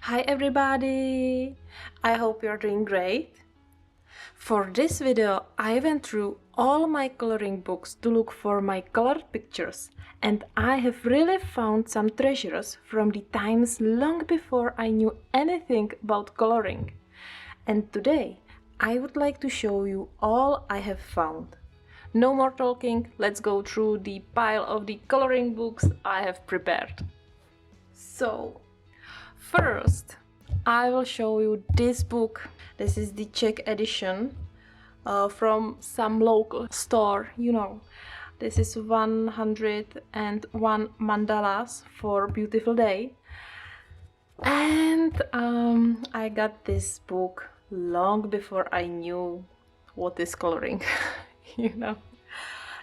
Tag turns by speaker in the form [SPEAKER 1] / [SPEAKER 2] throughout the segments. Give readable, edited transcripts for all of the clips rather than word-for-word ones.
[SPEAKER 1] Hi everybody! I hope you're doing great. For this video I went through all my coloring books to look for my colored pictures, and I have really found some treasures from the times long before I knew anything about coloring. And today I would like to show you all I have found. No more talking, let's go through the pile of the coloring books I have prepared. So, first, I will show you this book. This is the Czech edition from some local store, This is 101 mandalas for beautiful day. And I got this book long before I knew what is coloring,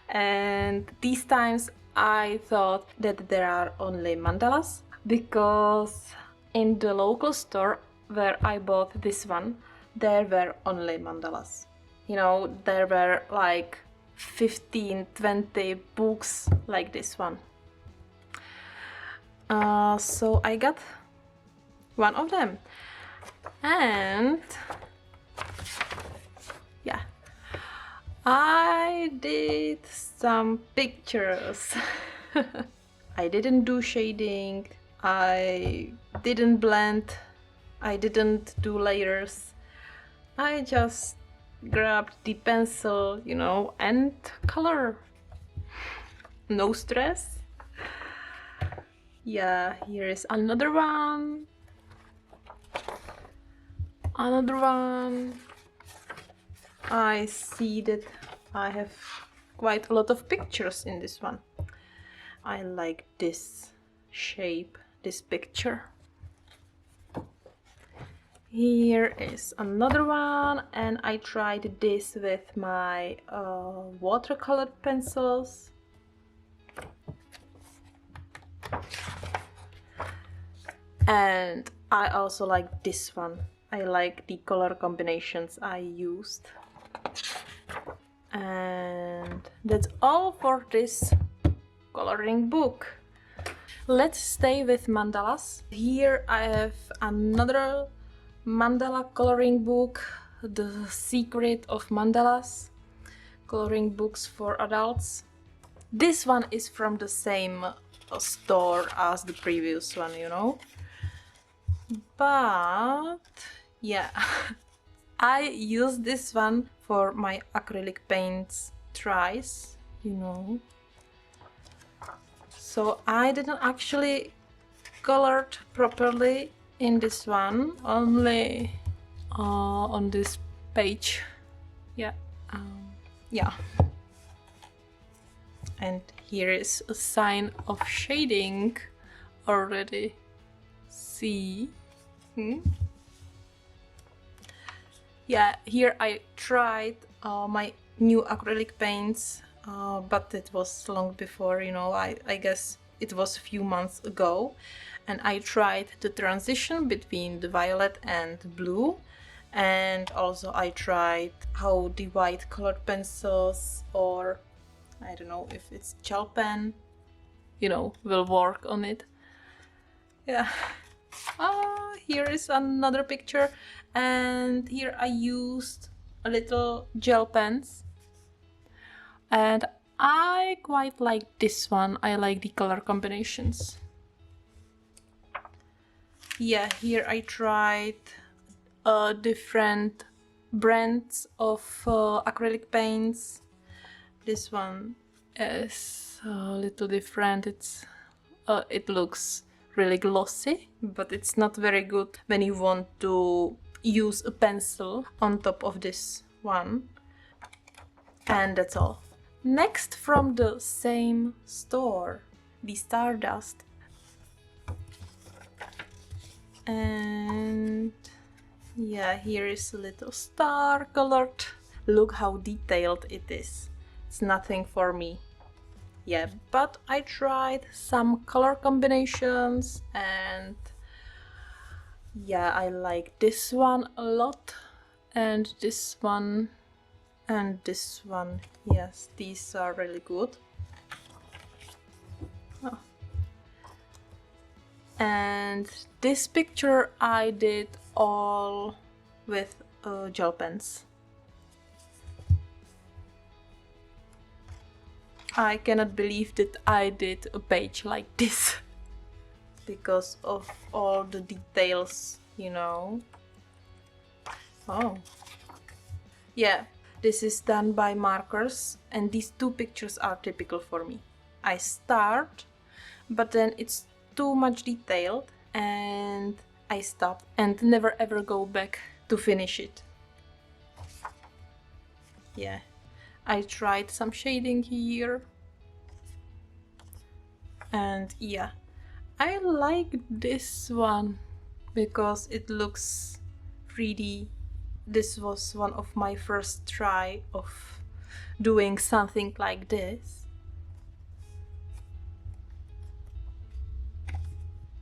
[SPEAKER 1] And these times I thought that there are only mandalas, because in the local store where I bought this one, there were only mandalas. There were like 15-20 books like this one. So I got one of them, and yeah, I did some pictures. I didn't do shading, I didn't blend, I didn't do layers. I just grabbed the pencil, and color. No stress. Yeah, here is another one. Another one. I see that I have quite a lot of pictures in this one. I like this shape, this picture. Here is another one, and I tried this with my watercolor pencils. And I also like this one. I like the color combinations I used. And that's all for this coloring book. Let's stay with mandalas. Here I have another mandala coloring book, The Secret of Mandalas, coloring books for adults. This one is from the same store as the previous one, But yeah, I use this one for my acrylic paints tries, So I didn't actually colored properly in this one, only on this page. Yeah. And here is a sign of shading already. See? Yeah, here I tried my new acrylic paints, but it was long before, I guess it was a few months ago, and I tried the transition between the violet and blue, and also I tried how the white colored pencils, or I don't know if it's gel pen, will work on it. Yeah. Here is another picture, and here I used a little gel pens, and I quite like this one. I like the color combinations. Yeah, here I tried different brands of acrylic paints. This one is a little different. It looks really glossy, but it's not very good when you want to use a pencil on top of this one. And that's all. Next, from the same store, the Stardust. And yeah, here is a little star colored. Look how detailed it is. It's nothing for me. Yeah, but I tried some color combinations, and yeah, I like this one a lot, and this one, and this one. Yes, these are really good. And this picture I did all with gel pens. I cannot believe that I did a page like this because of all the details, you know. Oh. Yeah, this is done by markers, and these two pictures are typical for me. I start, but then it's too much detailed and I stop and never ever go back to finish it. Yeah, I tried some shading here, and yeah, I like this one because it looks 3D. This was one of my first try of doing something like this.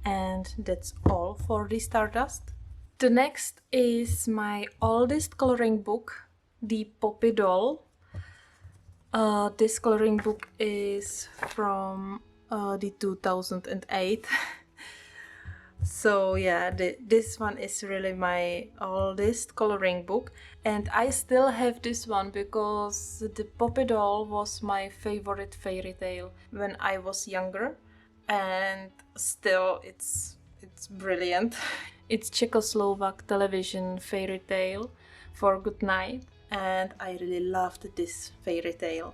[SPEAKER 1] And that's all for the Stardust. The next is my oldest coloring book, the Poppy Doll. This coloring book is from the 2008. So yeah, this one is really my oldest coloring book, and I still have this one because the Poppy Doll was my favorite fairy tale when I was younger, and still it's brilliant. It's Czechoslovak television fairy tale for good night, and I really loved this fairy tale.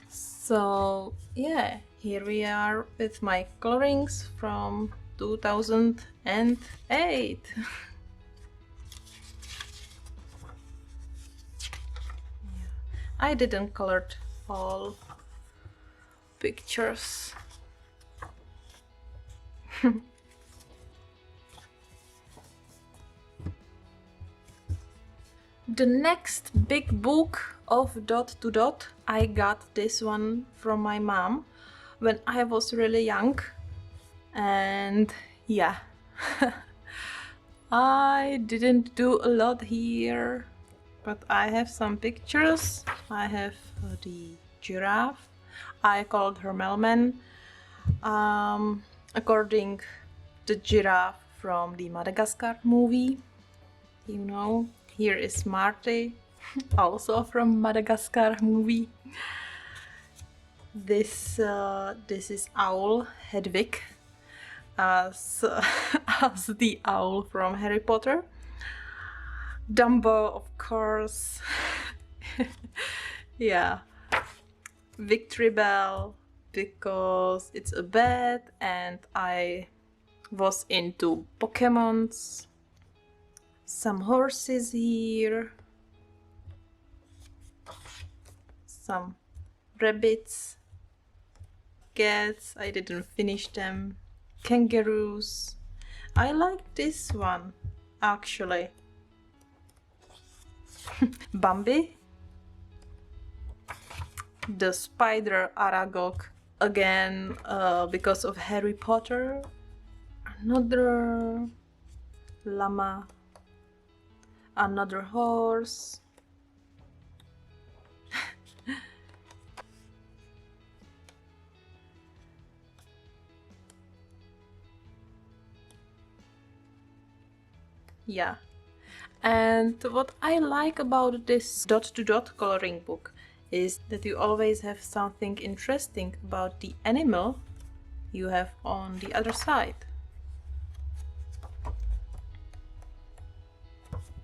[SPEAKER 1] So yeah, here we are with my colorings from 2008. I didn't color all pictures. The next big book of dot to dot, I got this one from my mom when I was really young. And yeah, I didn't do a lot here, but I have some pictures. I have the giraffe. I called her Melman, according to the giraffe from the Madagascar movie. You know, here is Marte, also from Madagascar movie. This is Owl Hedwig, as the owl from Harry Potter. Dumbo, of course. Yeah. Victory Bell, because it's a bat and I was into Pokemons. Some horses here. Some rabbits. Cats, I didn't finish them. Kangaroos. I like this one, actually. Bambi. The spider Aragog, again because of Harry Potter. Another llama. Another horse. Yeah. And what I like about this dot to dot coloring book is that you always have something interesting about the animal you have on the other side.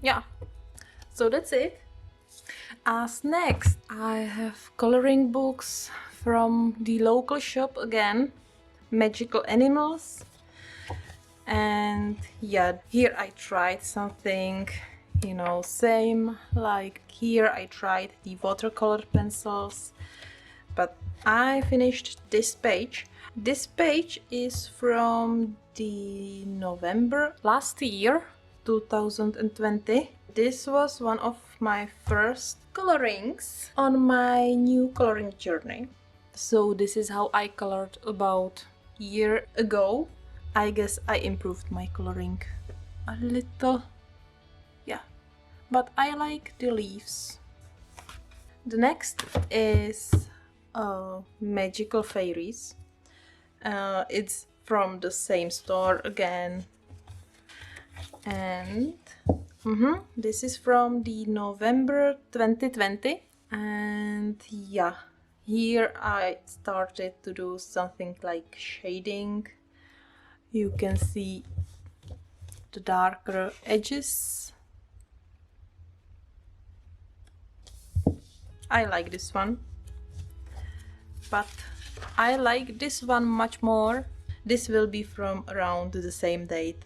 [SPEAKER 1] Yeah, so that's it. As next, I have coloring books from the local shop again, Magical Animals. And yeah, here I tried something, you know, same like here I tried the watercolor pencils, but I finished this page. This page is from the November last year, 2020. This was one of my first colorings on my new coloring journey. So this is how I colored about a year ago. I guess I improved my coloring a little, yeah, but I like the leaves. The next is Magical Fairies. It's from the same store again. And this is from the November 2020. And yeah, here I started to do something like shading. You can see the darker edges. I like this one, but I like this one much more. This will be from around the same date.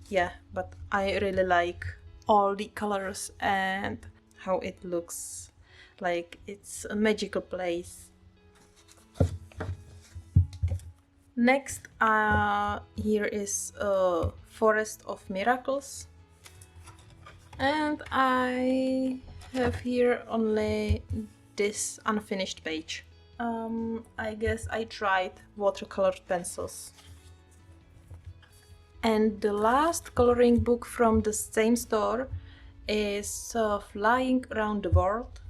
[SPEAKER 1] Yeah, but I really like all the colors and how it looks like it's a magical place. Next, here is a Forest of Miracles, and I have here only this unfinished page. I guess I tried watercolor pencils. And the last coloring book from the same store is Flying Around the World.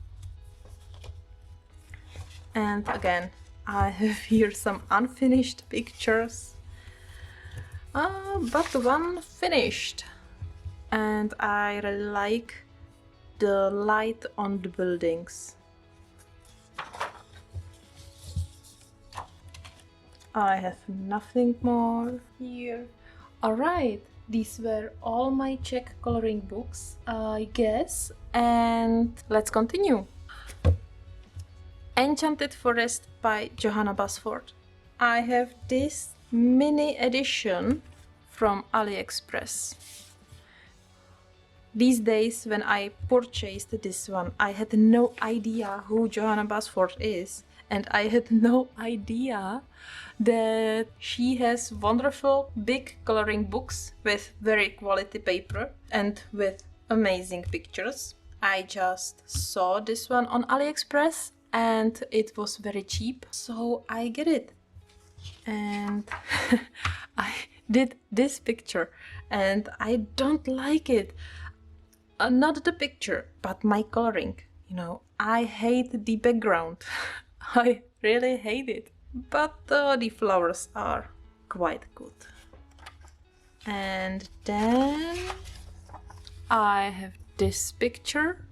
[SPEAKER 1] And again, I have here some unfinished pictures, but one finished. And I really like the light on the buildings. I have nothing more here. Alright, these were all my Czech coloring books, I guess, and let's continue. Enchanted Forest by Johanna Basford. I have this mini edition from AliExpress. These days, when I purchased this one, I had no idea who Johanna Basford is, and I had no idea that she has wonderful big coloring books with very quality paper and with amazing pictures. I just saw this one on AliExpress and it was very cheap, so I get it. And I did this picture and I don't like it. Not the picture, but my coloring. You know, I hate the background. I really hate it. But the flowers are quite good. And then I have this picture.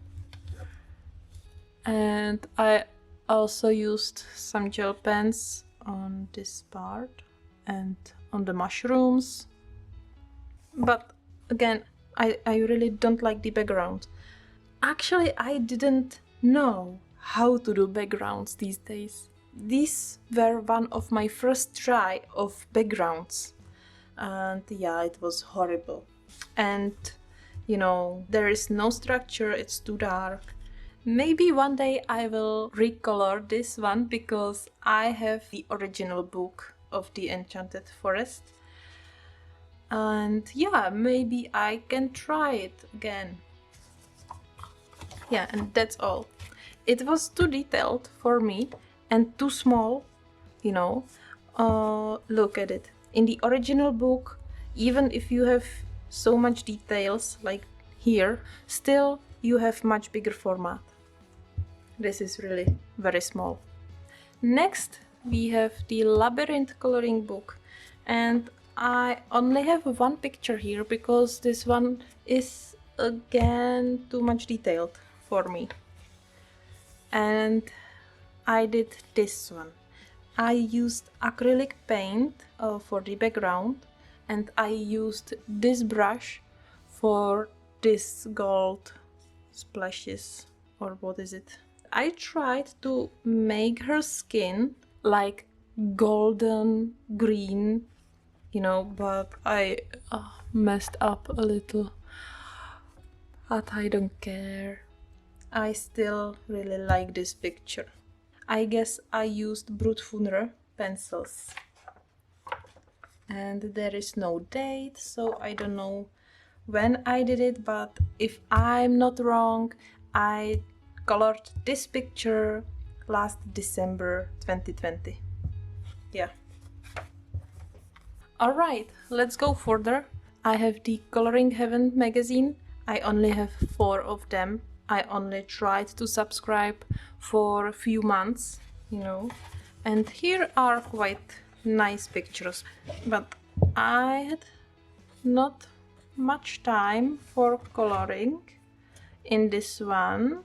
[SPEAKER 1] And I also used some gel pens on this part and on the mushrooms. But again, I really don't like the background. Actually, I didn't know how to do backgrounds these days. These were one of my first try of backgrounds. And yeah, it was horrible. And you know, there is no structure, it's too dark. Maybe one day I will recolor this one because I have the original book of the Enchanted Forest. And yeah, maybe I can try it again. Yeah, and that's all. It was too detailed for me and too small, you know. Look at it. In the original book, even if you have so much details like here, still you have much bigger format. This is really very small. Next, we have the Labyrinth coloring book, and I only have one picture here because this one is again too much detailed for me. And I did this one. I used acrylic paint for the background, and I used this brush for this gold splashes, or what is it? I tried to make her skin like golden green, you know, but I messed up a little. But I don't care. I still really like this picture. I guess I used Brutfuner pencils. And there is no date, so I don't know when I did it, but if I'm not wrong, I colored this picture last December 2020. Yeah. Alright, let's go further. I have the Coloring Heaven magazine. I only have 4 of them. I only tried to subscribe for a few months, you know. And here are quite nice pictures, but I had not much time for coloring in this one,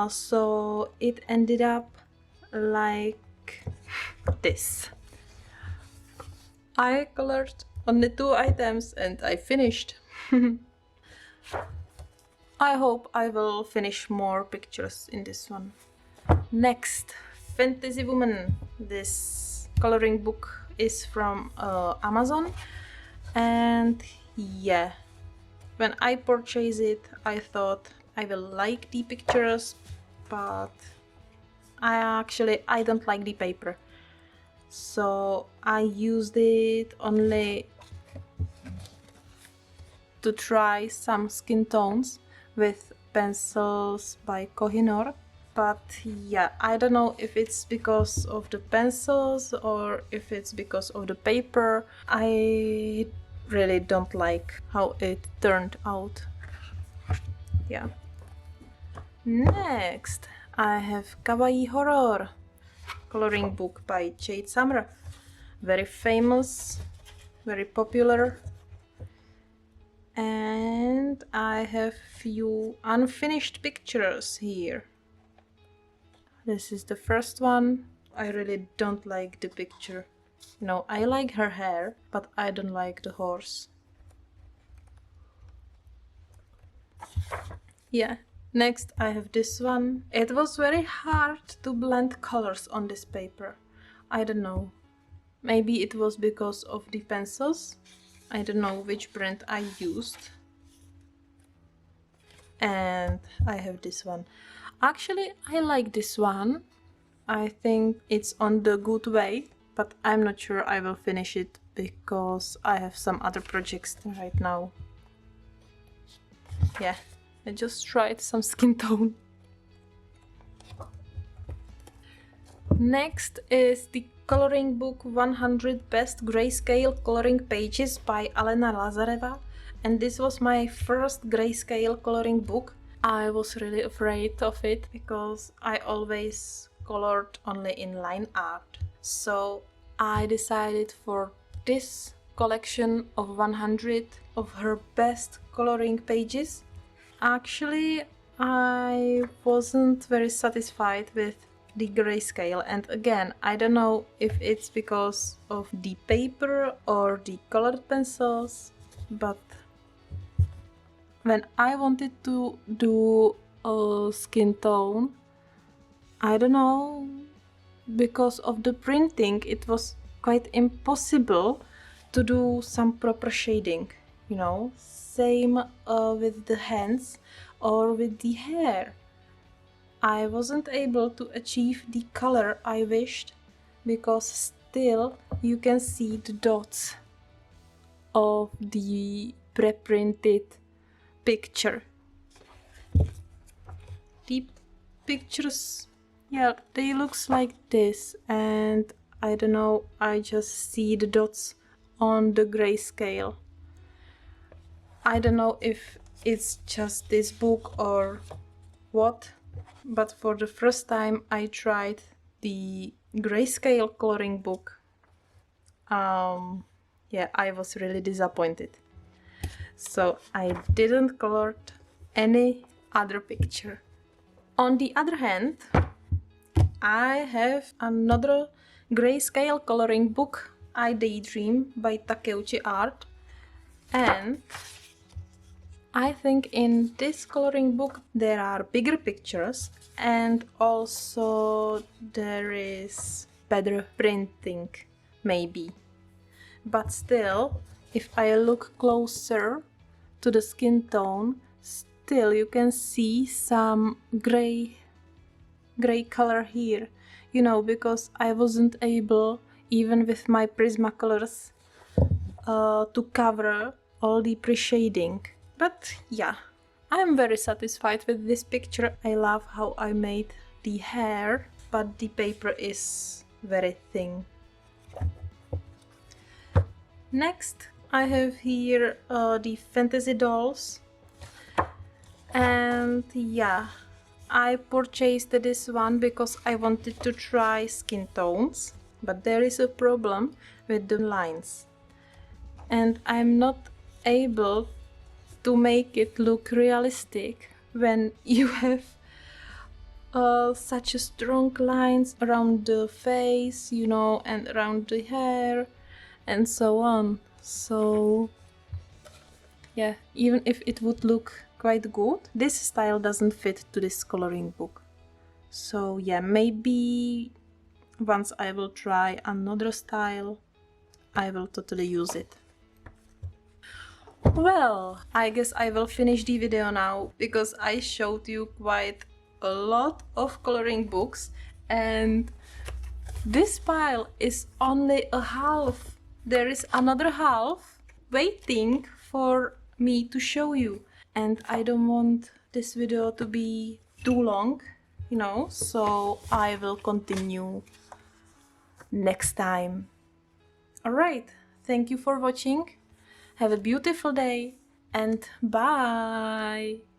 [SPEAKER 1] so it ended up like this. I colored only 2 items and I finished. I hope I will finish more pictures in this one. Next, Fantasy Woman. This coloring book is from Amazon, and yeah, when I purchased it I thought I will like the pictures, but I don't like the paper, so I used it only to try some skin tones with pencils by Kohinoor. But yeah, I don't know if it's because of the pencils or if it's because of the paper. I really don't like how it turned out. Yeah. Next, I have Kawaii Horror coloring book by Jade Summer. Very famous, very popular. And I have few unfinished pictures here. This is the first one. I really don't like the picture. You know, I like her hair, but I don't like the horse. Yeah. Next I have this one. It was very hard to blend colors on this paper. I don't know. Maybe it was because of the pencils. I don't know which brand I used. And I have this one. Actually, I like this one. I think it's on the good way, but I'm not sure I will finish it because I have some other projects right now. Yeah, I just tried some skin tone. Next is the coloring book 100 Best Grayscale Coloring Pages by Alena Lazareva, and this was my first grayscale coloring book. I was really afraid of it because I always colored only in line art, so I decided for this collection of 100 of her best coloring pages. Actually, I wasn't very satisfied with the grayscale, and again, I don't know if it's because of the paper or the colored pencils, but when I wanted to do a skin tone, I don't know, because of the printing it was quite impossible to do some proper shading, you know. Same with the hands or with the hair. I wasn't able to achieve the color I wished because still you can see the dots of the pre-printed picture. The pictures, yeah, they looks like this, and I don't know, I just see the dots on the grayscale. I don't know if it's just this book or what, but for the first time I tried the grayscale coloring book. Yeah, I was really disappointed. So I didn't color any other picture. On the other hand, I have another grayscale coloring book, I Daydream by Takeuchi Art, and I think in this coloring book there are bigger pictures and also there is better printing, maybe. But still, if I look closer to the skin tone, still you can see some gray color here, you know, because I wasn't able, even with my Prismacolors, to cover all the pre-shading. But yeah, I'm very satisfied with this picture. I love how I made the hair, but the paper is very thin. Next, I have here the fantasy dolls, and yeah, I purchased this one because I wanted to try skin tones, but there is a problem with the lines and I'm not able to make it look realistic when you have such a strong lines around the face, you know, and around the hair and so on. So yeah, even if it would look quite good, this style doesn't fit to this coloring book. So yeah, maybe once I will try another style, I will totally use it. Well, I guess I will finish the video now because I showed you quite a lot of coloring books and this pile is only a half. There is another half waiting for me to show you. And I don't want this video to be too long, you know, so I will continue next time. Alright, thank you for watching. Have a beautiful day and bye!